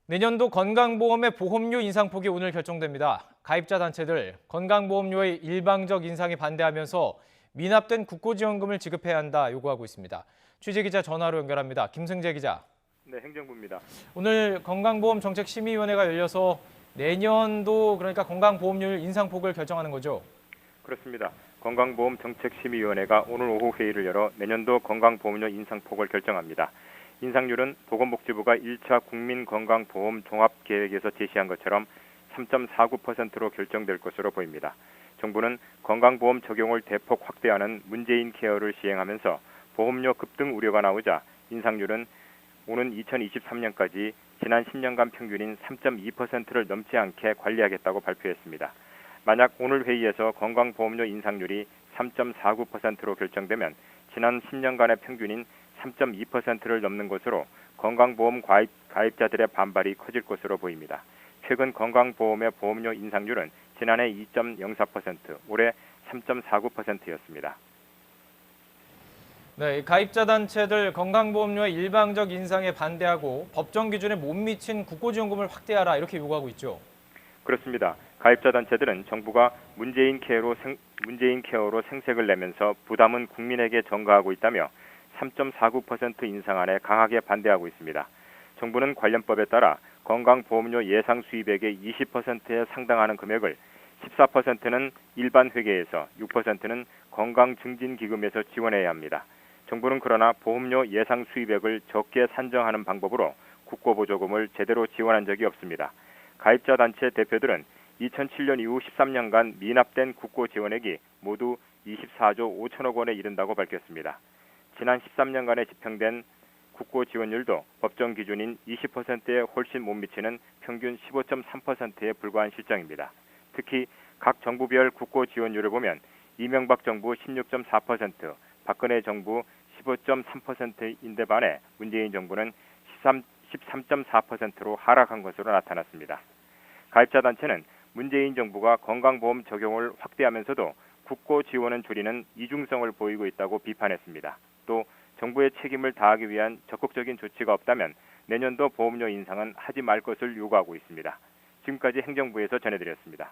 내년도 건강보험의 보험료 인상폭이 오늘 결정됩니다. 가입자 단체들 건강보험료의 일방적 인상에 반대하면서 미납된 국고지원금을 지급해야 한다 요구하고 있습니다. 취재기자 전화로 연결합니다. 김승재 기자. 네, 행정부입니다. 오늘 건강보험정책심의위원회가 열려서 내년도 그러니까 건강보험료율 인상폭을 결정하는 거죠? 그렇습니다. 건강보험정책심의위원회가 오늘 오후 회의를 열어 내년도 건강보험료 인상폭을 결정합니다. 인상률은 보건복지부가 1차 국민건강보험 종합계획에서 제시한 것처럼 3.49%로 결정될 것으로 보입니다. 정부는 건강보험 적용을 대폭 확대하는 문재인 케어를 시행하면서 보험료 급등 우려가 나오자 인상률은 오는 2023년까지 지난 10년간 평균인 3.2%를 넘지 않게 관리하겠다고 발표했습니다. 만약 오늘 회의에서 건강보험료 인상률이 3.49%로 결정되면 지난 10년간의 평균인 3.2%를 넘는 것으로 건강보험 가입자들의 반발이 커질 것으로 보입니다. 최근 건강보험의 보험료 인상률은 지난해 2.04%, 올해 3.49%였습니다. 네, 가입자 단체들 건강보험료의 일방적 인상에 반대하고 법정 기준에 못 미친 국고지원금을 확대하라 이렇게 요구하고 있죠. 그렇습니다. 가입자 단체들은 정부가 문재인 케어로 생색을 내면서 부담은 국민에게 전가하고 있다며 3.49% 인상안에 강하게 반대하고 있습니다. 정부는 관련법에 따라 건강보험료 예상 수입액의 20%에 상당하는 금액을 14%는 일반 회계에서 6%는 건강증진기금에서 지원해야 합니다. 정부는 그러나 보험료 예상 수입액을 적게 산정하는 방법으로 국고보조금을 제대로 지원한 적이 없습니다. 가입자 단체 대표들은 2007년 이후 13년간 미납된 국고 지원액이 모두 24조 5천억 원에 이른다고 밝혔습니다. 지난 13년간에 집행된 국고 지원율도 법정 기준인 20%에 훨씬 못 미치는 평균 15.3%에 불과한 실정입니다. 특히 각 정부별 국고 지원율을 보면 이명박 정부 16.4%, 박근혜 정부 15.3%인데 반해 문재인 정부는 13.4%로 하락한 것으로 나타났습니다. 가입자 단체는 문재인 정부가 건강보험 적용을 확대하면서도 국고 지원은 줄이는 이중성을 보이고 있다고 비판했습니다. 또 정부의 책임을 다하기 위한 적극적인 조치가 없다면 내년도 보험료 인상은 하지 말 것을 요구하고 있습니다. 지금까지 행정부에서 전해드렸습니다.